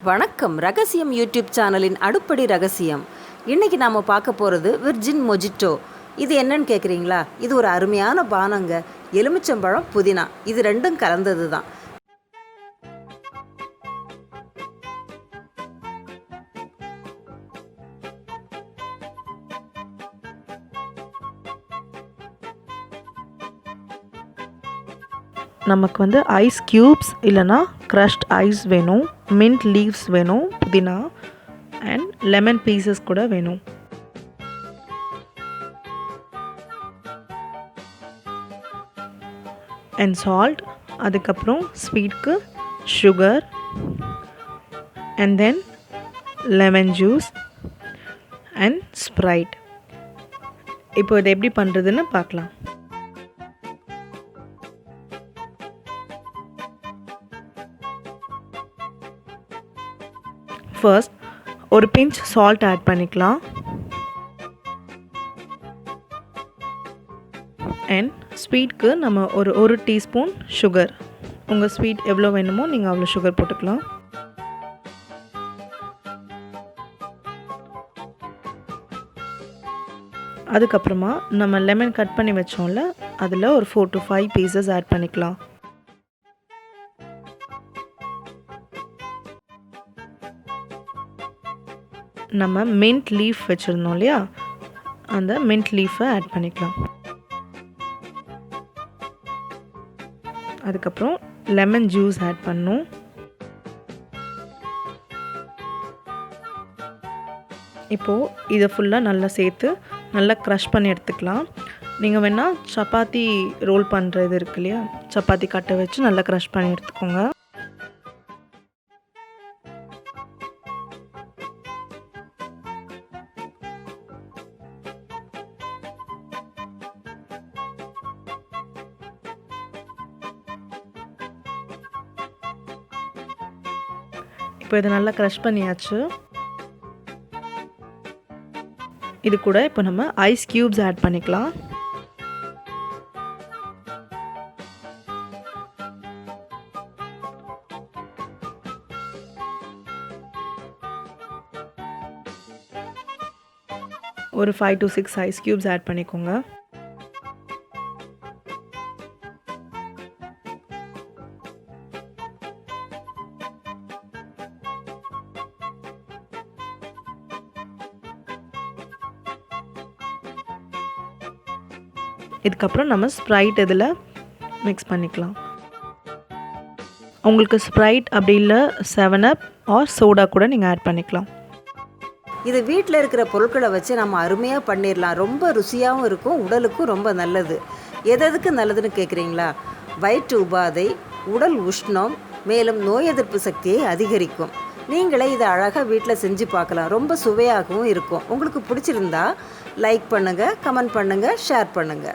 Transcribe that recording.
வணக்கம். ரகசியம் யூடியூப் சேனலின் அடுப்படி ரகசியம். இன்றைக்கி நாம் பார்க்க போகிறது விர்ஜின் மொஜிட்டோ. இது என்னன்னு கேட்குறீங்களா? இது ஒரு அருமையான பானங்க. எலுமிச்சம்பழம், புதினா இது ரெண்டும் கலந்தது தான். நமக்கு ஐஸ் க்யூப்ஸ் இல்லைனா க்ரஷ்ட் ஐஸ் வேணும், மின்ட் லீவ்ஸ் வேணும், புதினா அண்ட் லெமன் பீசஸ் கூட வேணும். அண்ட் சால்ட், அதுக்கப்புறம் ஸ்வீட்க்கு sugar and then lemon juice and Sprite. இப்போ இதை எப்படி பண்ணுறதுன்னு பார்க்கலாம். ஃபர்ஸ்ட் ஒரு பிஞ்ச் சால்ட் ஆட் பண்ணிக்கலாம். அண்ட் ஸ்வீட்க்கு நம்ம ஒரு டீஸ்பூன் சுகர். உங்கள் ஸ்வீட் எவ்வளோ வேணுமோ நீங்கள் அவ்வளோ சுகர் போட்டுக்கலாம். அதுக்கப்புறமா நம்ம லெமன் கட் பண்ணி வச்சோம்ல, அதில் ஒரு 4 to 5 பீசஸ் ஆட் பண்ணிக்கலாம். நம்ம மின்ட் லீஃப் வச்சுருந்தோம் இல்லையா, அந்த மின்ட் லீஃபை ஆட் பண்ணிக்கலாம். அதுக்கப்புறம் லெமன் ஜூஸ் ஆட் பண்ணணும். இப்போது இதை ஃபுல்லாக நல்லா சேர்த்து நல்லா க்ரஷ் பண்ணி எடுத்துக்கலாம். நீங்கள் வேணால் சப்பாத்தி ரோல் பண்ணுறது இருக்கு இல்லையா, சப்பாத்தி கட்டை வச்சு நல்லா க்ரஷ் பண்ணி எடுத்துக்கோங்க. இப்போ இதை நல்லா க்ரஷ் பண்ணியாச்சு. இது கூட இப்போ நம்ம ஐஸ் க்யூப்ஸ் ஆட் பண்ணிக்கலாம். ஒரு 5 to 6 ஐஸ் க்யூப்ஸ் ஆட் பண்ணிக்கோங்க. இதுக்கப்புறம் நம்ம ஸ்ப்ரைட் இதில் மிக்ஸ் பண்ணிக்கலாம். உங்களுக்கு ஸ்ப்ரைட் அப்படி இல்லை 7up ஆர் சோடா கூட நீங்கள் ஆட் பண்ணிக்கலாம். இது வீட்டில் இருக்கிற பொருட்களை வச்சு நம்ம அருமையாக பண்ணிடலாம். ரொம்ப ருசியாகவும் இருக்கும், உடலுக்கும் ரொம்ப நல்லது. எதுக்கு நல்லதுன்னு கேட்குறீங்களா? வயிற்று உபாதை, உடல் உஷ்ணம், மேலும் நோய் எதிர்ப்பு சக்தியை அதிகரிக்கும். நீங்களே இதை அழகாக வீட்டில் செஞ்சு பார்க்கலாம். ரொம்ப சுவையாகவும் இருக்கும். உங்களுக்கு பிடிச்சிருந்தா லைக் பண்ணுங்கள், கமெண்ட் பண்ணுங்கள், ஷேர் பண்ணுங்கள்.